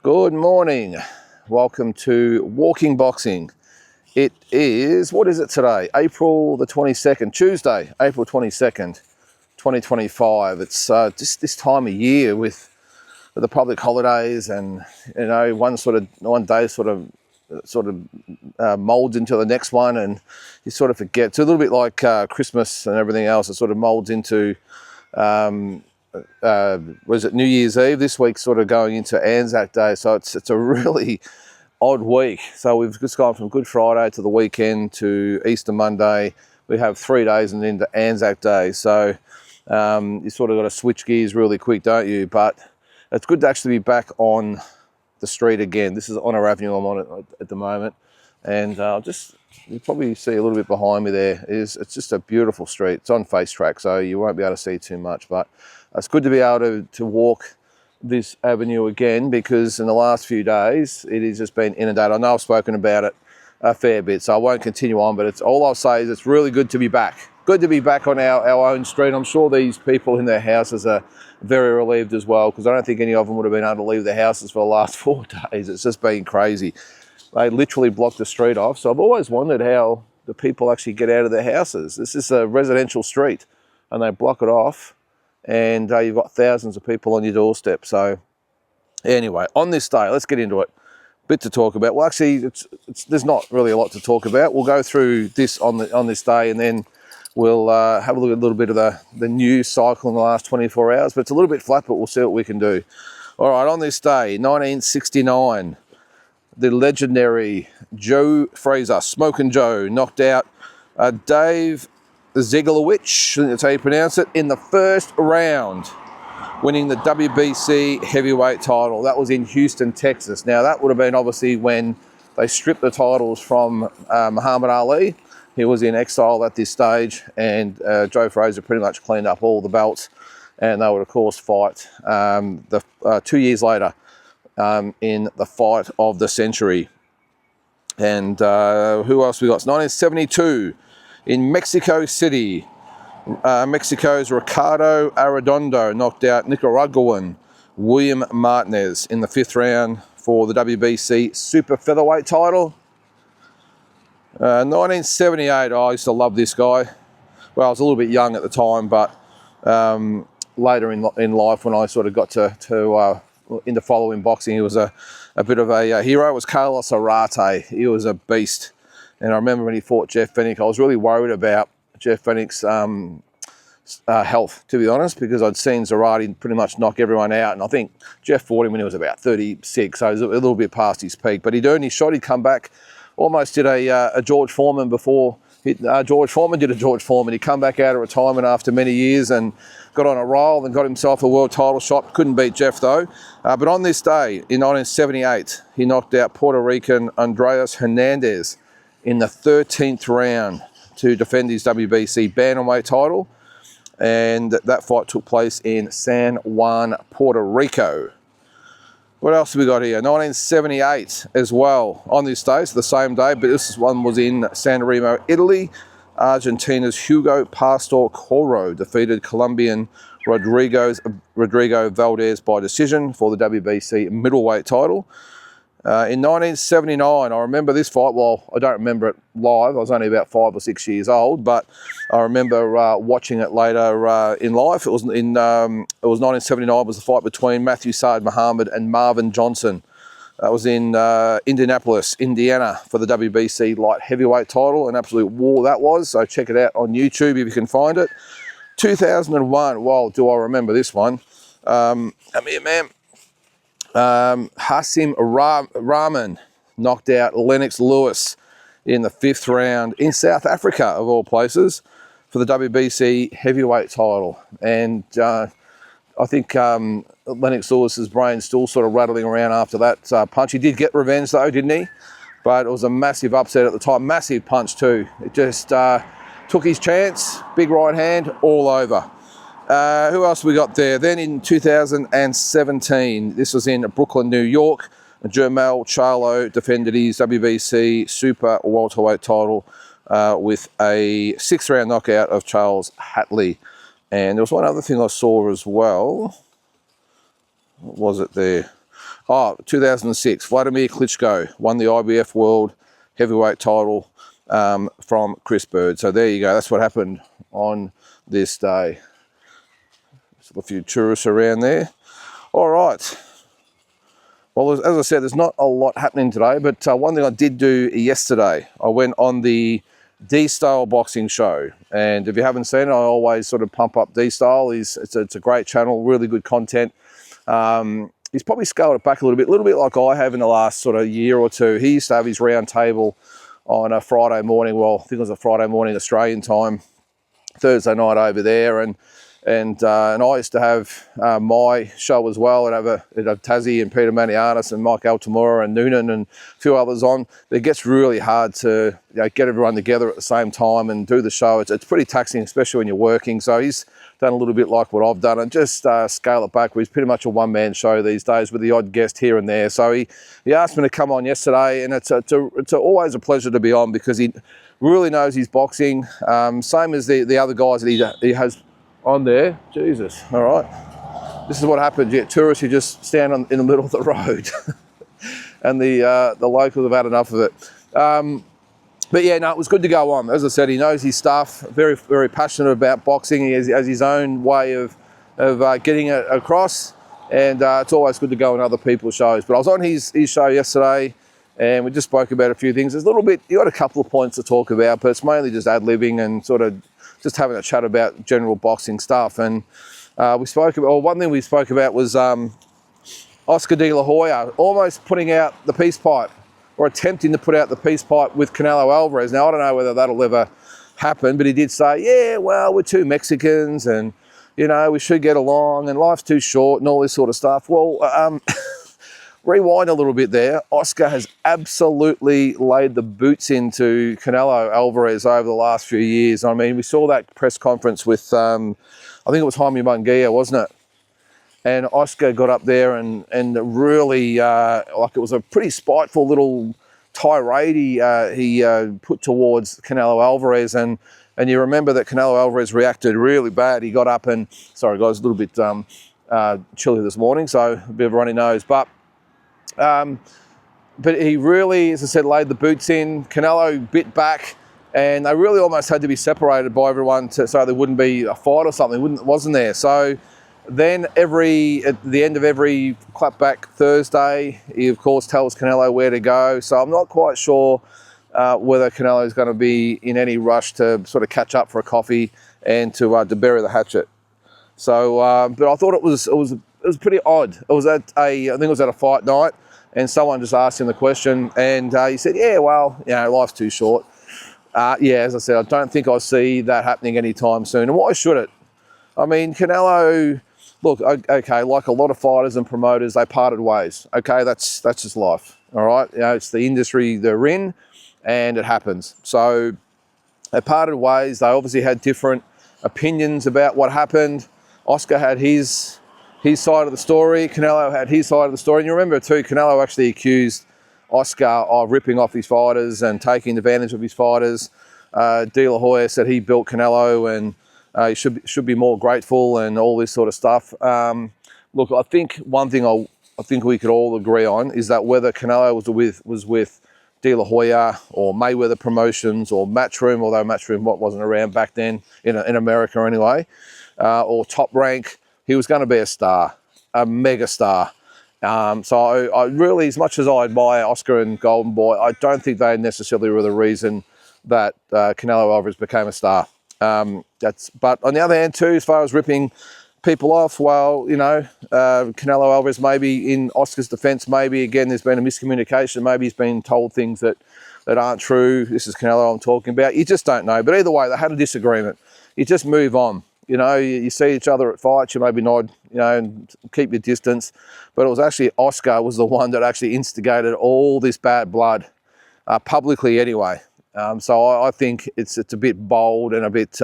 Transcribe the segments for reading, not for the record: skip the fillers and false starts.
Good morning. Welcome to Walking Boxing. It is, what is it today? April the 22nd, Tuesday, April 22nd, 2025. It's just this time of year with the public holidays, and one day sort of molds into the next one, and you sort of forget. It's a little bit like Christmas and everything else. It sort of molds into was it New Year's Eve? This week's sort of going into Anzac Day, so it's a really odd week. So we've just gone from Good Friday to the weekend to Easter Monday. We have 3 days and into Anzac Day, so you sort of got to switch gears really quick, don't you? But it's good to actually be back on the street again. This is Honor Avenue. I'm on it at the moment, and you probably see a little bit behind me there. It's just a beautiful street. It's on face track, so you won't be able to see too much, but it's good to be able to walk this avenue again, because in the last few days it has just been inundated. I know I've spoken about it a fair bit, so I won't continue on, but it's all I'll say is it's really good to be back. Good to be back on our own street. I'm sure these people in their houses are very relieved as well, because I don't think any of them would have been able to leave their houses for the last 4 days. It's just been crazy. They literally blocked the street off. So I've always wondered how the people actually get out of their houses. This is a residential street and they block it off, and you've got thousands of people on your doorstep. So anyway, on this day, let's get into it. Bit to talk about. Well, actually, there's not really a lot to talk about. We'll go through this on this day, and then we'll have a look at a little bit of the news cycle in the last 24 hours. But it's a little bit flat, but we'll see what we can do. All right, on this day, 1969, the legendary Joe Frazier, Smokin' Joe, knocked out Dave Zeglowicz, I think that's how you pronounce it, in the first round, winning the WBC heavyweight title. That was in Houston, Texas. Now, that would have been obviously when they stripped the titles from Muhammad Ali. He was in exile at this stage, and Joe Frazier pretty much cleaned up all the belts, and they would, of course, fight 2 years later in the fight of the century. And who else we got? It's 1972 in Mexico City. Mexico's Ricardo Arredondo knocked out Nicaraguan William Martinez in the 5th round for the WBC super featherweight title. 1978, I used to love this guy. Well, I was a little bit young at the time, but later in life, when I sort of got to into following boxing, he was a bit of a hero. It was Carlos Zarate. He was a beast. And I remember when he fought Jeff Fenech, I was really worried about Jeff Fenech's health, to be honest, because I'd seen Zarate pretty much knock everyone out. And I think Jeff fought him when he was about 36, so he was a little bit past his peak. But he'd earned his shot. He'd come back, almost did a George Foreman before. George Foreman did a George Foreman. He'd come back out of retirement after many years and got on a roll and got himself a world title shot. Couldn't beat Jeff, though. But on this day, in 1978, he knocked out Puerto Rican Andreas Hernandez in the 13th round to defend his WBC bantamweight title. And that fight took place in San Juan, Puerto Rico. What else have we got here? 1978 as well, on this day, so the same day, but this one was in San Remo, Italy. Argentina's Hugo Pastor Coro defeated Colombian Rodrigo Valdez by decision for the WBC middleweight title. In 1979, I remember this fight. Well, I don't remember it live. I was only about 5 or 6 years old, but I remember watching it later in life. It was 1979. Was the fight between Matthew Saad Muhammad and Marvin Johnson. That was in Indianapolis, Indiana, for the WBC light heavyweight title. An absolute war that was. So check it out on YouTube if you can find it. 2001. Well, do I remember this one? Come here, man. Hasim Rahman knocked out Lennox Lewis in the 5th round in South Africa, of all places, for the WBC heavyweight title. And I think Lennox Lewis's brain's still sort of rattling around after that punch. He did get revenge, though, didn't he? But it was a massive upset at the time. Massive punch, too. It just took his chance. Big right hand, all over. Who else we got there? Then in 2017, this was in Brooklyn, New York, Jermell Charlo defended his WBC super welterweight title with a 6th round knockout of Charles Hatley. And there was one other thing I saw as well. What was it there? Oh, 2006, Vladimir Klitschko won the IBF World Heavyweight title from Chris Bird. So there you go. That's what happened on this day. There's a few tourists around there. All right. Well, as I said, there's not a lot happening today, but one thing I did do yesterday, I went on the D-Style boxing show. And if you haven't seen it, I always sort of pump up D-Style. It's a great channel, really good content. He's probably scaled it back a little bit like I have in the last sort of year or two. He used to have his round table on a Friday morning, well, I think it was a Friday morning Australian time, Thursday night over there, and I used to have my show as well. I'd have Tassie and Peter Maniatis and Mike Altamura and Noonan and a few others on. It gets really hard to get everyone together at the same time and do the show. It's pretty taxing, especially when you're working. So he's done a little bit like what I've done and just scale it back. He's pretty much a one-man show these days with the odd guest here and there. So he asked me to come on yesterday, and it's always a pleasure to be on because he really knows his boxing. Same as the other guys that he has on there. Jesus, all right. This is what happens. You get tourists who just stand in the middle of the road, and the locals have had enough of it. But yeah, no, it was good to go on. As I said, he knows his stuff. Very, very passionate about boxing. He has his own way of getting it across, and it's always good to go on other people's shows. But I was on his show yesterday, and we just spoke about a few things. There's a little bit. You got a couple of points to talk about, but it's mainly just ad-libbing and sort of just having a chat about general boxing stuff. And we spoke about, one thing we spoke about was Oscar De La Hoya almost putting out the peace pipe, or attempting to put out the peace pipe with Canelo Alvarez. Now, I don't know whether that'll ever happen, but he did say, yeah, well, we're two Mexicans and, we should get along and life's too short and all this sort of stuff. Well, rewind a little bit there. Oscar has absolutely laid the boots into Canelo Alvarez over the last few years. I mean, we saw that press conference with, I think it was Jaime Munguia, wasn't it? And Oscar got up there and really, like it was a pretty spiteful little tirade he put towards Canelo Alvarez. And you remember that Canelo Alvarez reacted really bad. He got up and, sorry guys, a little bit chilly this morning, so a bit of a runny nose. But he really, as I said, laid the boots in. Canelo bit back, and they really almost had to be separated by everyone so there wouldn't be a fight or something. Wasn't there? So then at the end of every clapback Thursday, he of course tells Canelo where to go. So I'm not quite sure whether Canelo is going to be in any rush to sort of catch up for a coffee and to bury the hatchet. So, but I thought it was pretty odd. It was I think it was at a fight night, and someone just asked him the question, and he said, "Yeah, well, life's too short." Yeah, as I said, I don't think I see that happening anytime soon. And why should it? I mean, Canelo. Look, okay, like a lot of fighters and promoters, they parted ways. Okay, that's just life, all right? It's the industry they're in, and it happens. So they parted ways. They obviously had different opinions about what happened. Oscar had his side of the story. Canelo had his side of the story. And you remember too, Canelo actually accused Oscar of ripping off his fighters and taking advantage of his fighters. De La Hoya said he built Canelo and he should be more grateful and all this sort of stuff. Look, I think one thing I think we could all agree on is that whether Canelo was with De La Hoya or Mayweather Promotions or Matchroom, although Matchroom wasn't around back then in America anyway, or Top Rank, he was going to be a star, a mega star. So I really, as much as I admire Oscar and Golden Boy, I don't think they necessarily were the reason that Canelo Alvarez became a star. But on the other hand too, as far as ripping people off, well, Canelo Alvarez, maybe in Oscar's defense, maybe again there's been a miscommunication, maybe he's been told things that aren't true. This is Canelo I'm talking about. You just don't know. But either way, they had a disagreement. You just move on. You see each other at fights, you maybe nod, and keep your distance. But it was actually Oscar was the one that actually instigated all this bad blood, publicly anyway. So I think it's a bit bold and a bit, it's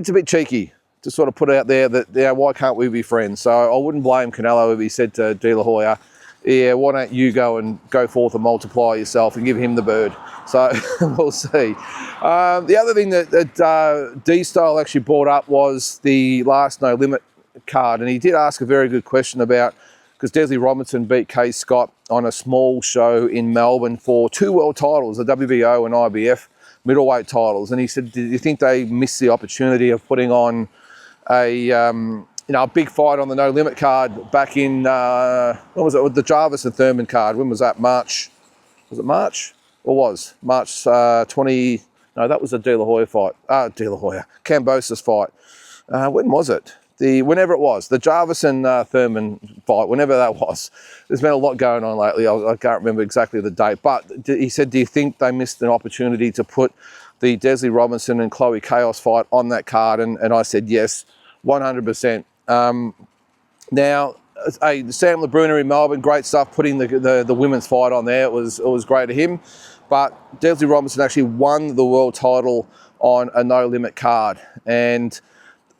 a bit cheeky to sort of put out there that, why can't we be friends? So I wouldn't blame Canelo if he said to De La Hoya, yeah, why don't you go forth and multiply yourself and give him the bird? So we'll see. The other thing that D-Style actually brought up was the last No Limit card, and he did ask a very good question about, because Desley Robinson beat Kay Scott on a small show in Melbourne for 2 world titles, the WBO and IBF middleweight titles. And he said, do you think they missed the opportunity of putting on a big fight on the No Limit card back in, what was it, the Jarvis and Thurman card? When was that? March? Was it March? Or was? March 20, no, that was the De La Hoya fight. De La Hoya, Kambosos fight. When was it? Whenever it was, the Jarvis and Thurman fight, whenever that was. There's been a lot going on lately. I can't remember exactly the date, but he said, do you think they missed an opportunity to put the Desley Robinson and Chloe Chaos fight on that card? And I said, yes, 100%. Now, Sam LeBruner in Melbourne, great stuff, putting the women's fight on there. It was great of him. But Desley Robinson actually won the world title on a No Limit card. And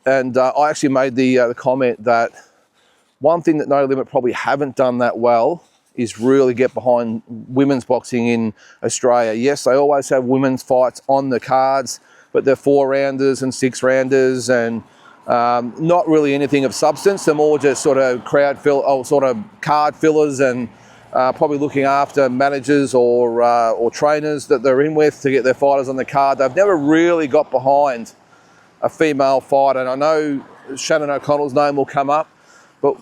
I actually made the comment that one thing that No Limit probably haven't done that well is really get behind women's boxing in Australia. Yes, they always have women's fights on the cards, but they're 4-rounders and 6-rounders and not really anything of substance. They're more just sort of card fillers and probably looking after managers or trainers that they're in with to get their fighters on the card. They've never really got behind a female fighter, and I know Shannon O'Connell's name will come up, but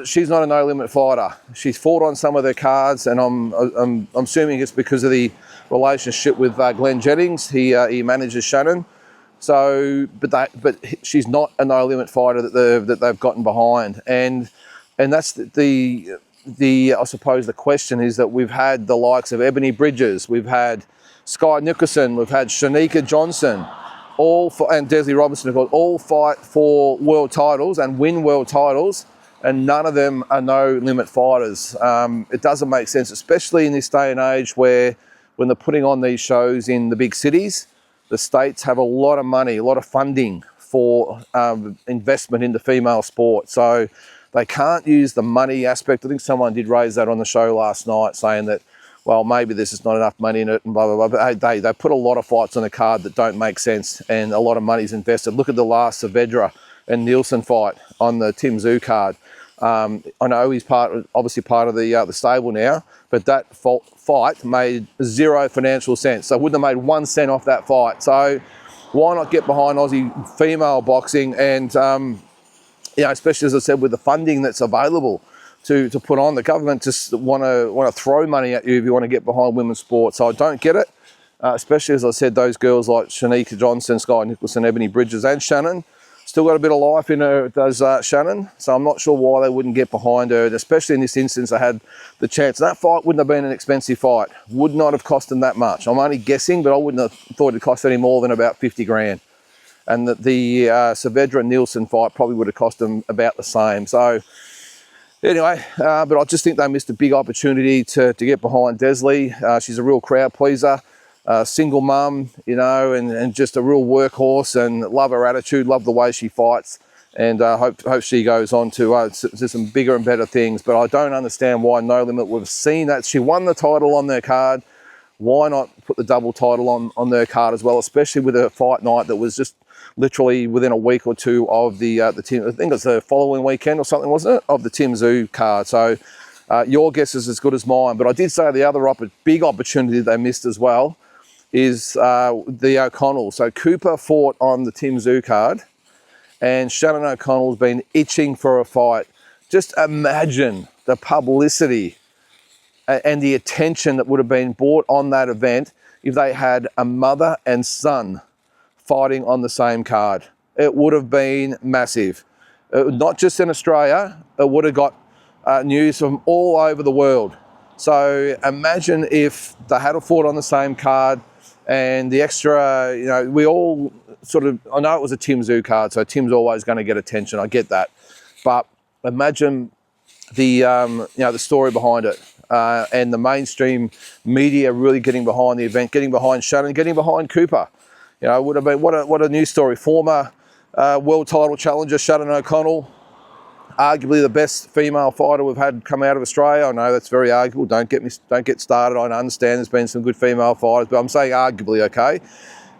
she's not a No Limit fighter. She's fought on some of their cards, and I'm assuming it's because of the relationship with Glenn Jennings. He manages Shannon, so but she's not a No Limit fighter that they've gotten behind, and that's the I suppose the question is that we've had the likes of Ebony Bridges, we've had Sky Nicholson, we've had Shanika Johnson, and Desley Robinson, all fight for world titles and win world titles, and none of them are No Limit fighters. It doesn't make sense, especially in this day and age where when they're putting on these shows in the big cities, the states have a lot of money, a lot of funding for investment into female sport. So they can't use the money aspect. I think someone did raise that on the show last night, saying that, well, maybe there's just not enough money in it and blah, blah, blah. But hey, they put a lot of fights on the card that don't make sense, and a lot of money's invested. Look at the last Saavedra and Nielsen fight on the Tim Tszyu card. I know he's obviously part of the stable now, but that fight made zero financial sense. They wouldn't have made 1 cent off that fight. So why not get behind Aussie female boxing and, especially as I said, with the funding that's available to put on. The government just want to throw money at you if you want to get behind women's sport. So I don't get it, especially as I said, those girls like Shanika Johnson, Sky Nicholson, Ebony Bridges and Shannon still got a bit of life in her, does Shannon. So I'm not sure why they wouldn't get behind her, and especially in this instance they had the chance. That fight wouldn't have been an expensive fight, would not have cost them that much. I'm only guessing, but I wouldn't have thought it'd cost any more than about 50 grand. And the Saavedra Nielsen fight probably would have cost them about the same. So anyway, but I just think they missed a big opportunity to get behind Desley. She's a real crowd pleaser, single mum, and just a real workhorse, and love her attitude, love the way she fights, and hope she goes on to some bigger and better things. But I don't understand why No Limit would have seen that. She won the title on their card. Why not put the double title on their card as well, especially with a fight night that was just literally within a week or two of the Tim, I think it was the following weekend or something, wasn't it, of the Tim Tszyu card. So your guess is as good as mine. But I did say the other big opportunity they missed as well is the O'Connell. So Cooper fought on the Tim Tszyu card, and Shannon O'Connell's been itching for a fight. Just imagine the publicity and the attention that would have been brought on that event if they had a mother and son fighting on the same card. It would have been massive. Not just in Australia, it would have got news from all over the world. So imagine if they had a fought on the same card, and the extra, we all sort of, I know it was a Tim Tszyu card, so Tim's always going to get attention, I get that. But imagine the story behind it, and the mainstream media really getting behind the event, getting behind Shannon, getting behind Cooper. It would have been, what a news story. Former world title challenger Shannon O'Connell, arguably the best female fighter we've had come out of Australia. I know that's very arguable. Don't get started. I understand there's been some good female fighters, but I'm saying arguably, okay.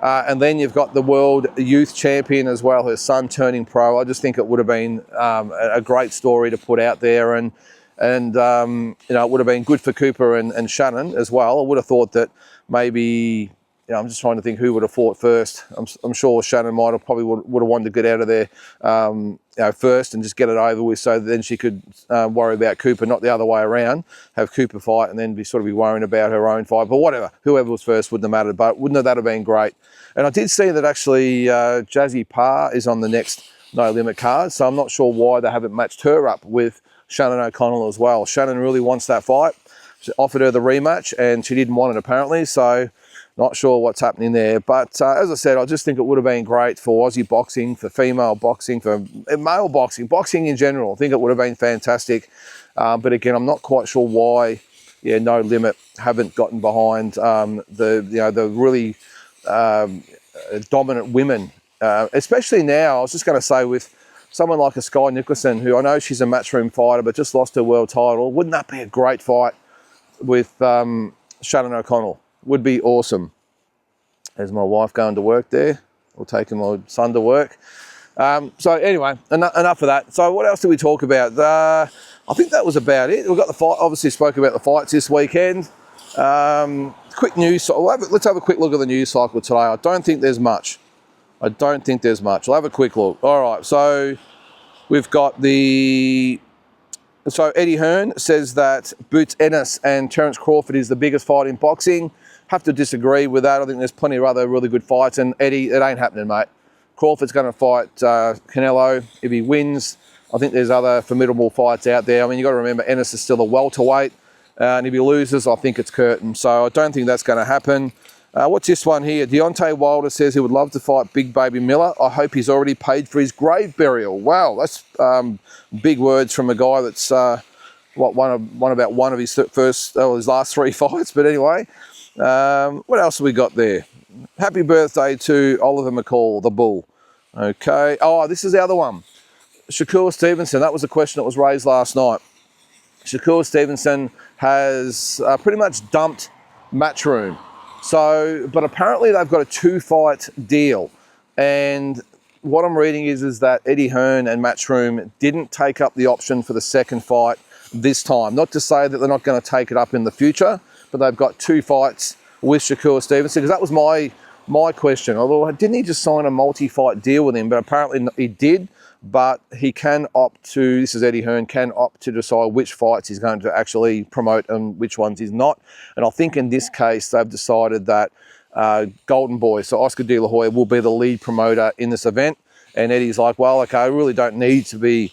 And then you've got the world youth champion as well, her son turning pro. I just think it would have been a great story to put out there, and And, you know, it would have been good for Cooper and Shannon as well. I would have thought that maybe, you know, I'm just trying to think who would have fought first. I'm sure Shannon would have wanted to get out of there, you know, first and just get it over with, so that then she could worry about Cooper, not the other way around. Have Cooper fight and then be worrying about her own fight. But whatever, whoever was first wouldn't have mattered. But wouldn't that have been great? And I did see that actually Jazzy Parr is on the next No Limit card, so I'm not sure why they haven't matched her up with Shannon O'Connell as well. Shannon really wants that fight. She offered her the rematch and she didn't want it apparently, so not sure what's happening there. But as I said, I just think it would have been great for Aussie boxing, for female boxing, for male boxing, boxing in general. I think it would have been fantastic. But again, I'm not quite sure why, yeah, No Limit haven't gotten behind the really dominant women, especially now. I was just going to say with someone like a Sky Nicholson, who I know she's a matchroom fighter, but just lost her world title. Wouldn't that be a great fight with Shannon O'Connell? Would be awesome. There's my wife going to work there, or taking my son to work. So anyway, enough of that. So what else did we talk about? I think that was about it. We've got the fight. Obviously spoke about the fights this weekend. Quick news. Let's have a quick look at the news cycle today. I don't think there's much. I'll have a quick look. All right, so we've got so Eddie Hearn says that Boots Ennis and Terence Crawford is the biggest fight in boxing. Have to disagree with that. I think there's plenty of other really good fights, and Eddie, it ain't happening, mate. Crawford's going to fight Canelo if he wins. I think there's other formidable fights out there. I mean, you've got to remember Ennis is still a welterweight, and if he loses, I think it's curtain. So I don't think that's going to happen. What's this one here? Deontay Wilder says he would love to fight Big Baby Miller. I hope he's already paid for his grave burial. Wow, that's big words from a guy that's one of his his last 3 fights. But anyway, what else have we got there? Happy birthday to Oliver McCall, the Bull. Okay. Oh, this is the other one. Shakur Stevenson. That was a question that was raised last night. Shakur Stevenson has pretty much dumped Matchroom. So, but apparently they've got a 2-fight deal, and what I'm reading is that Eddie Hearn and Matchroom didn't take up the option for the second fight this time. Not to say that they're not going to take it up in the future, but they've got 2 fights with Shakur Stevenson, because that was my question. Although, didn't he just sign a multi-fight deal with him? But apparently he did. But he can opt to, this is Eddie Hearn, can opt to decide which fights he's going to actually promote and which ones he's not. And I think in this case, they've decided that Golden Boy, so Oscar De La Hoya, will be the lead promoter in this event. And Eddie's like, well, okay, I really don't need to be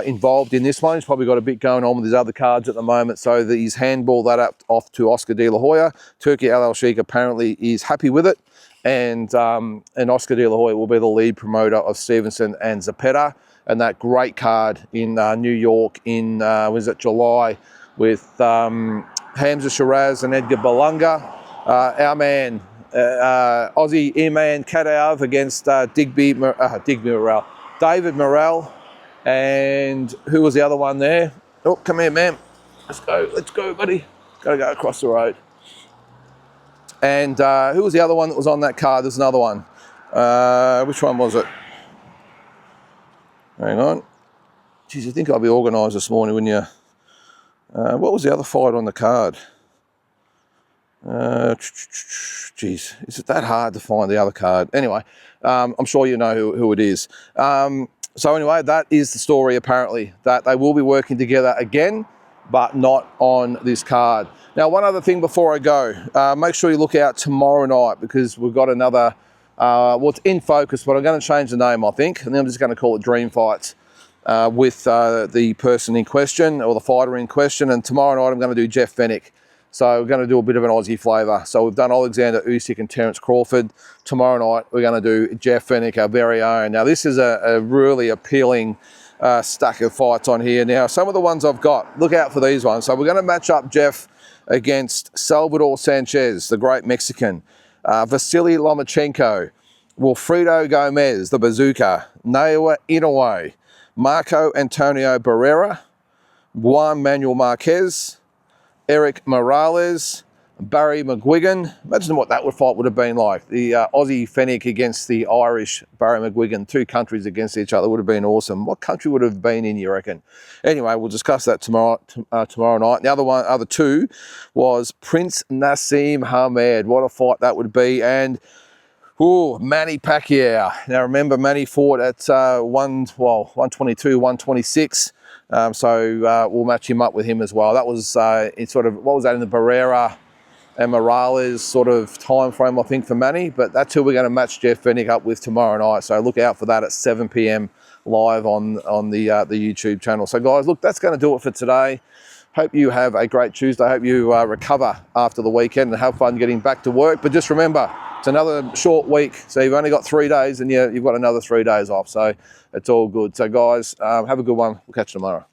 involved in this one. He's probably got a bit going on with his other cards at the moment, so that he's handballed that up off to Oscar De La Hoya. Turki Al Sheikh apparently is happy with it. And Oscar De La Hoya will be the lead promoter of Stevenson and Zapata, and that great card in New York in July, with Hamza Shiraz and Edgar Berlanga. Our man, Aussie Iman Kadaev against David Morrell, and who was the other one there? Oh, come here, man. Let's go, buddy. Gotta go across the road. And who was the other one that was on that card? There's another one. Which one was it? Hang on. Geez, you'd think I'd be organised this morning, wouldn't you? What was the other fight on the card? Geez, is it that hard to find the other card? Anyway, I'm sure you know who it is. So anyway, that is the story, apparently, that they will be working together again, but not on this card. Now, one other thing before I go, make sure you look out tomorrow night, because we've got another, well, it's In Focus, but I'm going to change the name, I think, and then I'm just going to call it Dream Fights with the person in question, or the fighter in question. And tomorrow night I'm going to do Jeff Fenech. So we're going to do a bit of an Aussie flavour. So we've done Alexander Usyk and Terence Crawford. Tomorrow night we're going to do Jeff Fenech, our very own. Now, this is a really appealing stack of fights on here. Now, some of the ones I've got, look out for these ones. So we're going to match up Jeff against Salvador Sanchez, the great Mexican, Vasily Lomachenko, Wilfredo Gomez, the Bazooka, Naoya Inoue, Marco Antonio Barrera, Juan Manuel Marquez, Eric Morales, Barry McGuigan. Imagine what that fight would have been like. The Aussie Fennec against the Irish Barry McGuigan. Two countries against each other would have been awesome. What country would have been in, you reckon? Anyway, we'll discuss that tomorrow night. The other two was Prince Nassim Hamed. What a fight that would be. And Manny Pacquiao. Now remember, Manny fought at 122, 126. So we'll match him up with him as well. That was in sort of, what was that, in the Barrera and Morales sort of time frame, I think, for Manny. But that's who we're going to match Jeff Fenech up with tomorrow night. So look out for that at 7 p.m. live on the YouTube channel. So guys, look, that's going to do it for today. Hope you have a great Tuesday. Hope you recover after the weekend and have fun getting back to work. But just remember, it's another short week. So you've only got 3 days and you've got another 3 days off. So it's all good. So guys, have a good one. We'll catch you tomorrow.